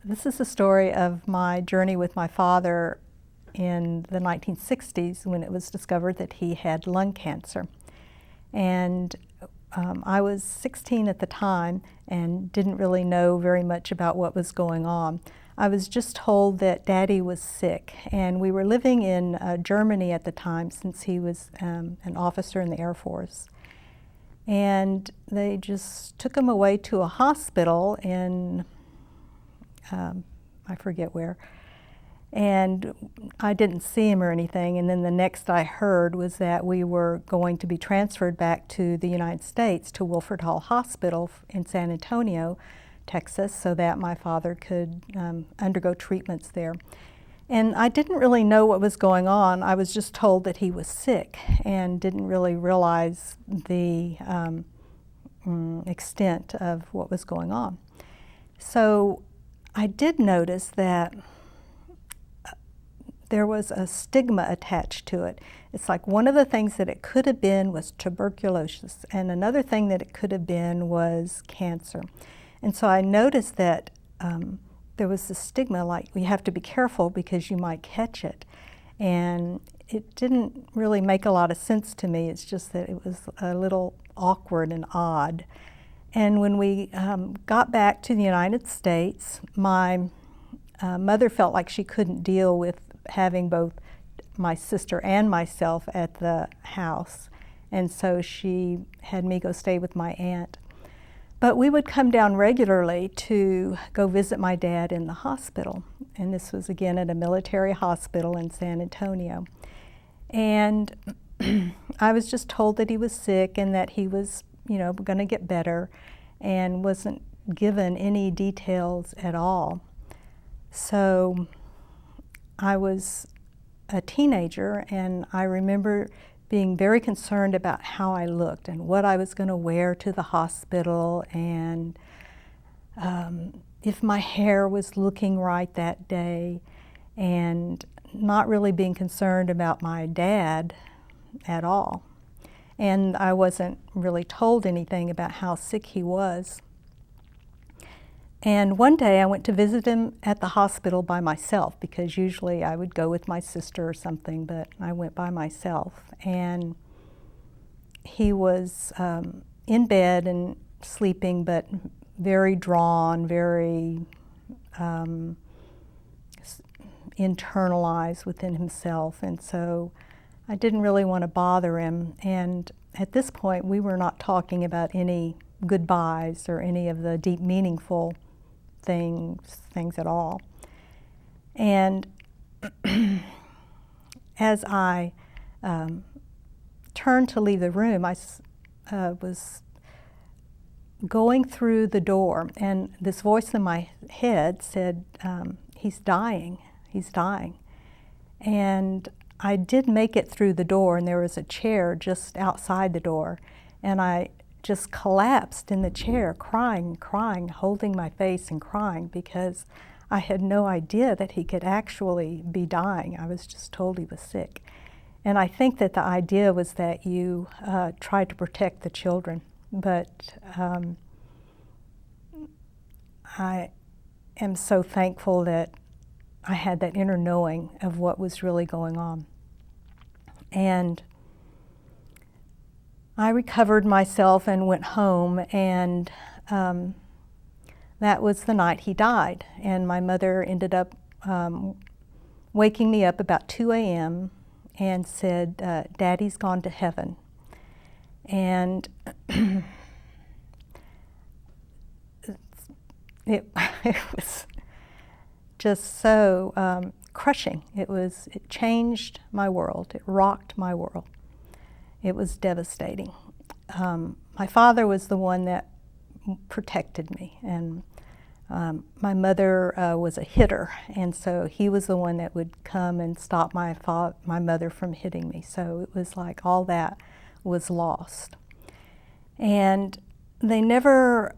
This is the story of my journey with my father in the 1960s when it was discovered that he had lung cancer. And I was 16 at the time and didn't really know very much about what was going on. I was just told that Daddy was sick, and we were living in Germany at the time since he was an officer in the Air Force. And they just took him away to a hospital in, I forget where, and I didn't see him or anything, and then the next I heard was that we were going to be transferred back to the United States to Wilford Hall Hospital in San Antonio, Texas, so that my father could undergo treatments there. And I didn't really know what was going on. I was just told that he was sick and didn't really realize the extent of what was going on. So I did notice that there was a stigma attached to it. It's like one of the things that it could have been was tuberculosis, and another thing that it could have been was cancer. And so I noticed that there was this stigma, like we have to be careful because you might catch it. And it didn't really make a lot of sense to me. It's just that it was a little awkward and odd. And when we got back to the United States, my mother felt like she couldn't deal with having both my sister and myself at the house. And so she had me go stay with my aunt. But we would come down regularly to go visit my dad in the hospital. And this was again at a military hospital in San Antonio. And I was just told that he was sick and that he was, going to get better, and wasn't given any details at all. So I was a teenager, and I remember being very concerned about how I looked and what I was going to wear to the hospital, and if my hair was looking right that day, and not really being concerned about my dad at all. And I wasn't really told anything about how sick he was. And one day I went to visit him at the hospital by myself, because usually I would go with my sister or something, but I went by myself. And he was in bed and sleeping, but very drawn, very internalized within himself. And so I didn't really want to bother him. And at this point, we were not talking about any goodbyes or any of the deep, meaningful things at all. And as I turned to leave the room, I was going through the door, and this voice in my head said, he's dying, he's dying. And I did make it through the door, and there was a chair just outside the door, and I just collapsed in the chair, crying, holding my face and crying, because I had no idea that he could actually be dying. I was just told he was sick. And I think that the idea was that you try to protect the children, but I am so thankful that I had that inner knowing of what was really going on. And I recovered myself and went home, and that was the night he died. And my mother ended up waking me up about 2 a.m. and said, Daddy's gone to heaven. And it was just so crushing. It changed my world. It rocked my world. It was devastating. My father was the one that protected me, and my mother was a hitter, and so he was the one that would come and stop my mother from hitting me. So it was like all that was lost. And they never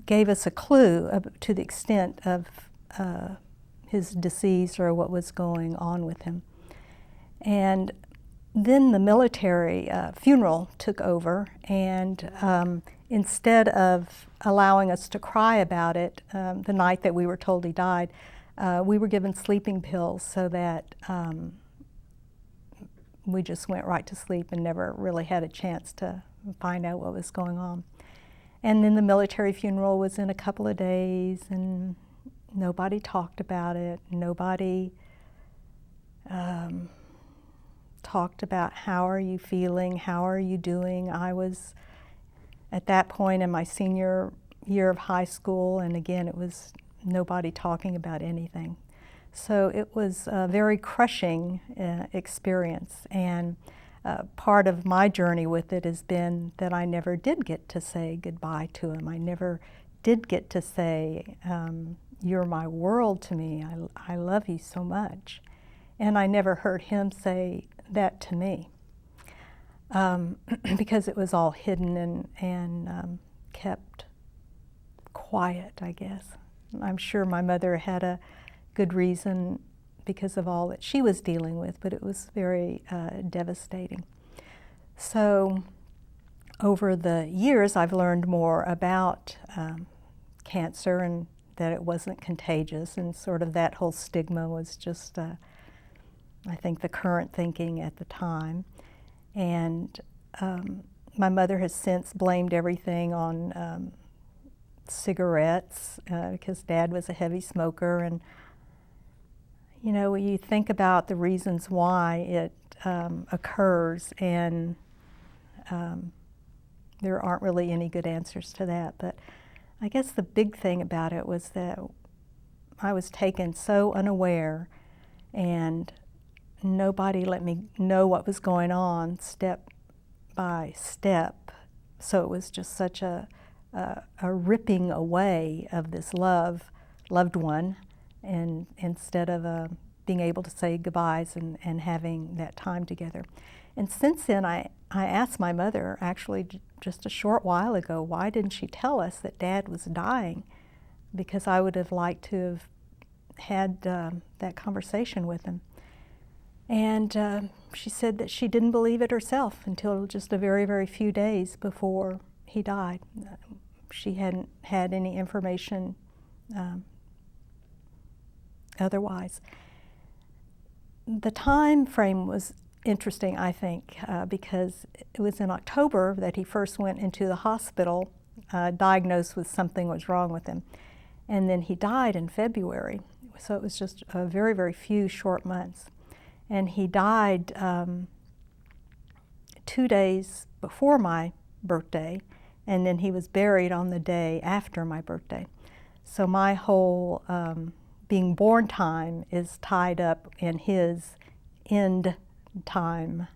gave us a clue to the extent of his disease or what was going on with him. And then the military funeral took over, and instead of allowing us to cry about it the night that we were told he died, we were given sleeping pills so that we just went right to sleep and never really had a chance to find out what was going on. And then the military funeral was in a couple of days, and nobody talked about it. Nobody talked about how are you feeling, how are you doing. I was at that point in my senior year of high school, and again, it was nobody talking about anything. So it was a very crushing experience, and part of my journey with it has been that I never did get to say goodbye to him. I never did get to say, you're my world to me, I love you so much. And I never heard him say that to me, because it was all hidden and kept quiet, I guess. I'm sure my mother had a good reason because of all that she was dealing with, but it was very devastating. So over the years, I've learned more about cancer and that it wasn't contagious, and sort of that whole stigma was just, I think, the current thinking at the time. And my mother has since blamed everything on cigarettes because Dad was a heavy smoker, and you know, when you think about the reasons why it occurs, and there aren't really any good answers to that. But I guess the big thing about it was that I was taken so unaware, and nobody let me know what was going on step by step. So it was just such a ripping away of this loved one, and instead of being able to say goodbyes and having that time together. And since then, I asked my mother, actually just a short while ago, why didn't she tell us that Dad was dying? Because I would have liked to have had that conversation with him. And she said that she didn't believe it herself until just a very, very few days before he died. She hadn't had any information otherwise. The time frame was interesting, I think, because it was in October that he first went into the hospital, diagnosed with something was wrong with him. And then he died in February. So it was just a very, very few short months. And he died 2 days before my birthday, and then he was buried on the day after my birthday. So my whole being born time is tied up in his end time,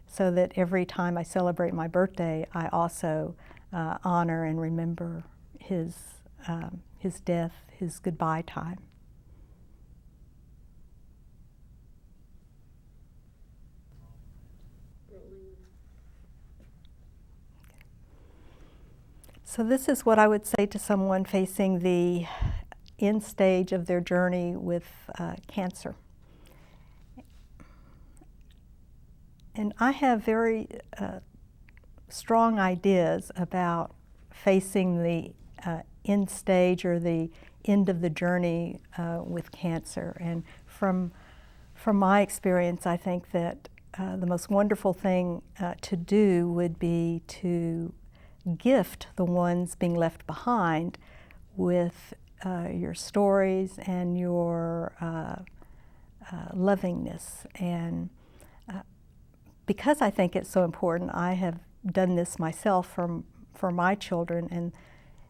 so that every time I celebrate my birthday, I also honor and remember his death, his goodbye time. So this is what I would say to someone facing the end stage of their journey with cancer. And I have very strong ideas about facing the end stage or the end of the journey with cancer. And from my experience, I think that the most wonderful thing to do would be to gift the ones being left behind with your stories and your lovingness. And because I think it's so important, I have done this myself for my children,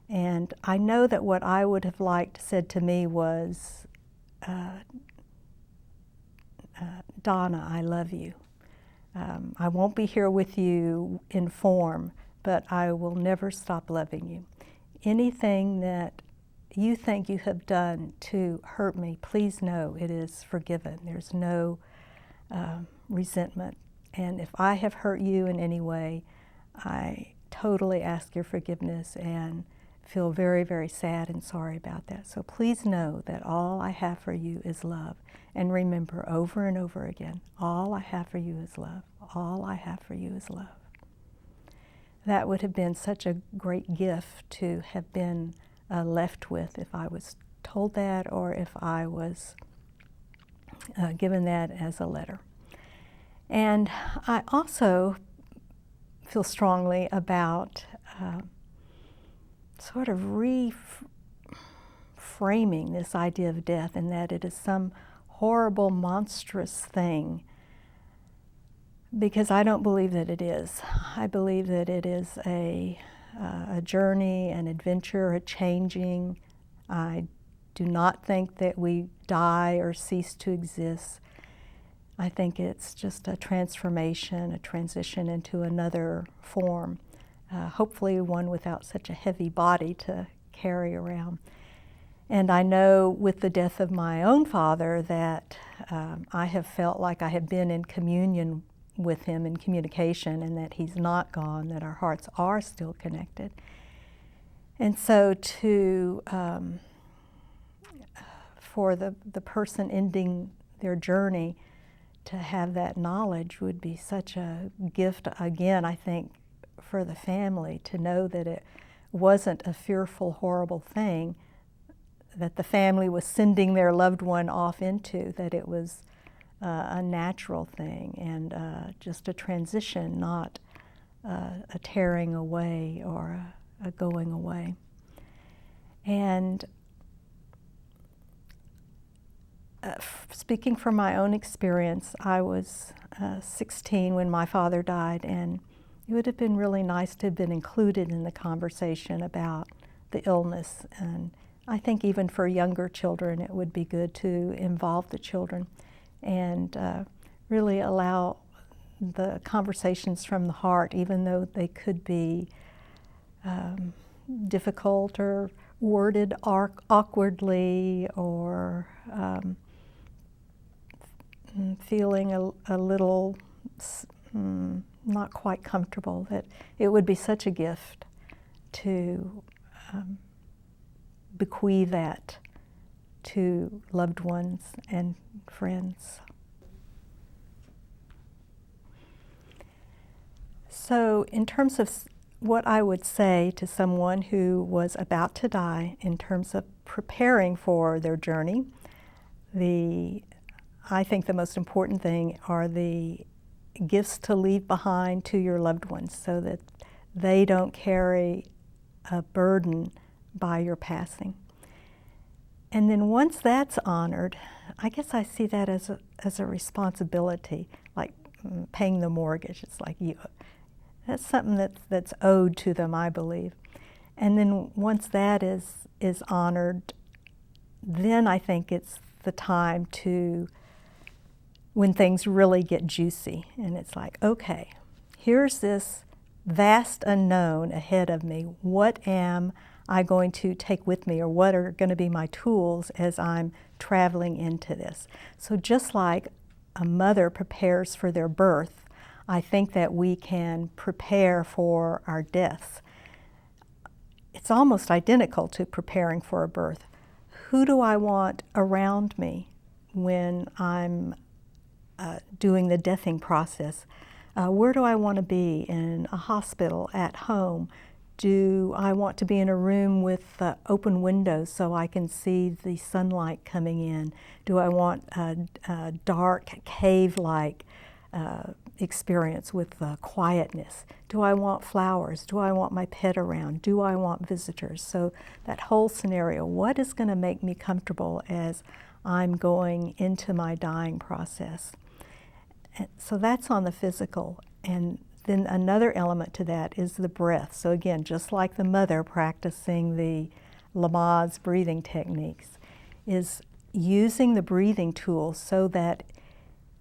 and I know that what I would have liked said to me was, Donna, I love you. I won't be here with you in form, but I will never stop loving you. Anything that you think you have done to hurt me, please know it is forgiven. There's no resentment. And if I have hurt you in any way, I totally ask your forgiveness and feel very, very sad and sorry about that. So please know that all I have for you is love. And remember over and over again, all I have for you is love. All I have for you is love. That would have been such a great gift to have been left with if I was told that, or if I was given that as a letter. And I also feel strongly about sort of reframing this idea of death, and that it is some horrible, monstrous thing, because I don't believe that it is. I believe that it is a journey, an adventure, a changing. I do not think that we die or cease to exist. I think it's just a transformation, a transition into another form, hopefully one without such a heavy body to carry around. And I know with the death of my own father that I have felt like I have been in communion with him, in communication, and that he's not gone, that our hearts are still connected. And so for the person ending their journey to have that knowledge would be such a gift, again, I think, for the family, to know that it wasn't a fearful, horrible thing that the family was sending their loved one off into, that it was a natural thing and just a transition, not a tearing away or a going away. And speaking from my own experience, I was 16 when my father died, and it would have been really nice to have been included in the conversation about the illness. And I think even for younger children, it would be good to involve the children and really allow the conversations from the heart, even though they could be difficult or worded awkwardly, or feeling a little not quite comfortable, that it would be such a gift to bequeath that to loved ones and friends. So in terms of what I would say to someone who was about to die in terms of preparing for their journey, I think the most important thing are the gifts to leave behind to your loved ones, so that they don't carry a burden by your passing. And then once that's honored, I guess I see that as a responsibility, like paying the mortgage. It's like that's something that's owed to them, I believe. And then once that is honored, then I think it's the time when things really get juicy, and it's like, okay, here's this vast unknown ahead of me. What am I going to take with me, or what are going to be my tools as I'm traveling into this? So just like a mother prepares for their birth, I think that we can prepare for our deaths. It's almost identical to preparing for a birth. Who do I want around me when I'm doing the deathing process? Where do I want to be? In a hospital, at home? Do I want to be in a room with open windows so I can see the sunlight coming in? Do I want a dark, cave-like experience with quietness? Do I want flowers? Do I want my pet around? Do I want visitors? So that whole scenario, what is going to make me comfortable as I'm going into my dying process? And so that's on the physical. And then another element to that is the breath. So again, just like the mother practicing the Lamaze breathing techniques, is using the breathing tools so that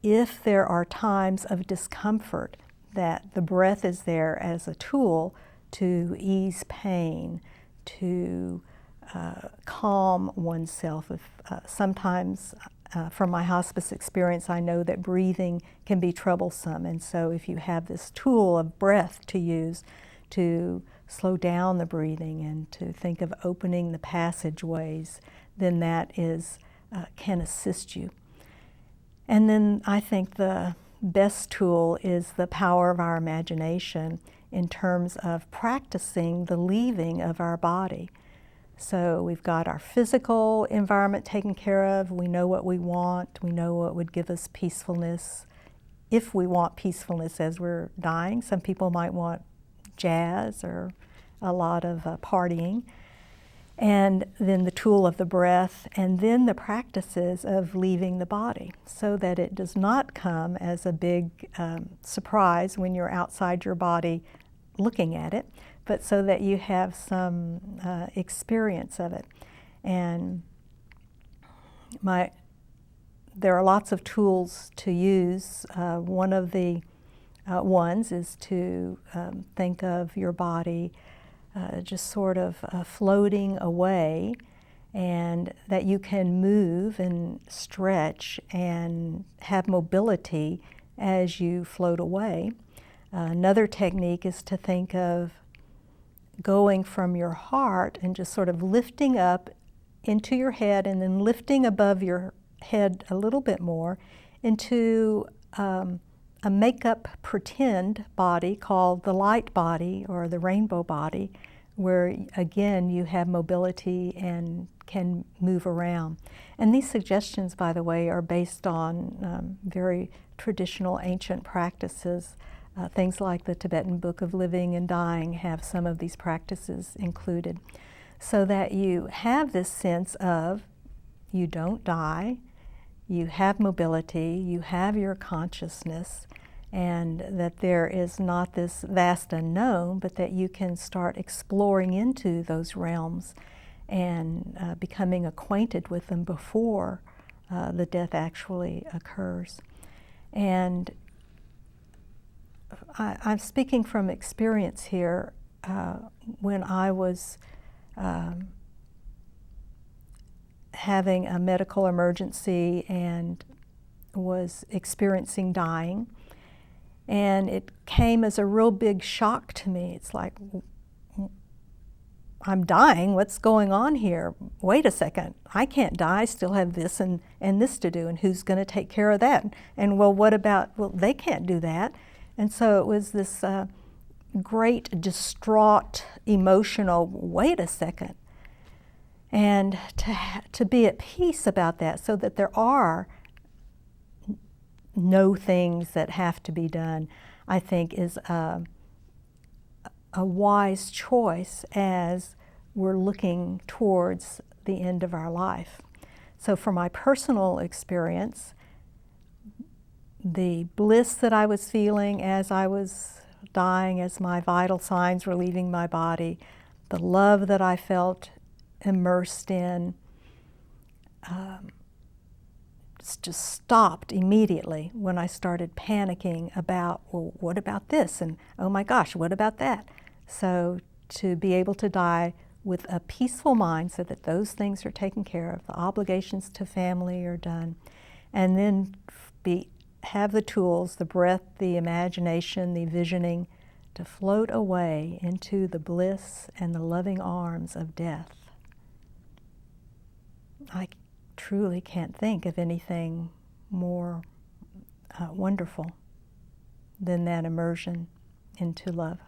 if there are times of discomfort, that the breath is there as a tool to ease pain, to calm oneself. Sometimes from my hospice experience, I know that breathing can be troublesome, and so if you have this tool of breath to use to slow down the breathing and to think of opening the passageways, then that can assist you. And then I think the best tool is the power of our imagination in terms of practicing the leaving of our body. So we've got our physical environment taken care of, we know what we want, we know what would give us peacefulness. If we want peacefulness as we're dying, some people might want jazz or a lot of partying. And then the tool of the breath, and then the practices of leaving the body, so that it does not come as a big surprise when you're outside your body looking at it, but so that you have some experience of it. And there are lots of tools to use. One of the ones is to think of your body just sort of floating away, and that you can move and stretch and have mobility as you float away. Another technique is to think of going from your heart and just sort of lifting up into your head, and then lifting above your head a little bit more into a make-up pretend body called the light body or the rainbow body, where again you have mobility and can move around. And these suggestions, by the way, are based on very traditional ancient practices. Things like the Tibetan Book of Living and Dying have some of these practices included, so that you have this sense of you don't die, you have mobility, you have your consciousness, and that there is not this vast unknown, but that you can start exploring into those realms and becoming acquainted with them before the death actually occurs. And I'm speaking from experience here. When I was having a medical emergency and was experiencing dying, and it came as a real big shock to me. It's like, I'm dying, what's going on here? Wait a second, I can't die, I still have this and this to do, and who's going to take care of that? And well, what about, well, they can't do that. And so it was this great, distraught, emotional, wait a second. And to be at peace about that, so that there are no things that have to be done, I think is a wise choice as we're looking towards the end of our life. So for my personal experience, the bliss that I was feeling as I was dying, as my vital signs were leaving my body, the love that I felt immersed in, just stopped immediately when I started panicking about, well, what about this? And oh my gosh, what about that? So to be able to die with a peaceful mind, so that those things are taken care of, the obligations to family are done, and then have the tools, the breath, the imagination, the visioning, to float away into the bliss and the loving arms of death. I truly can't think of anything more wonderful than that immersion into love.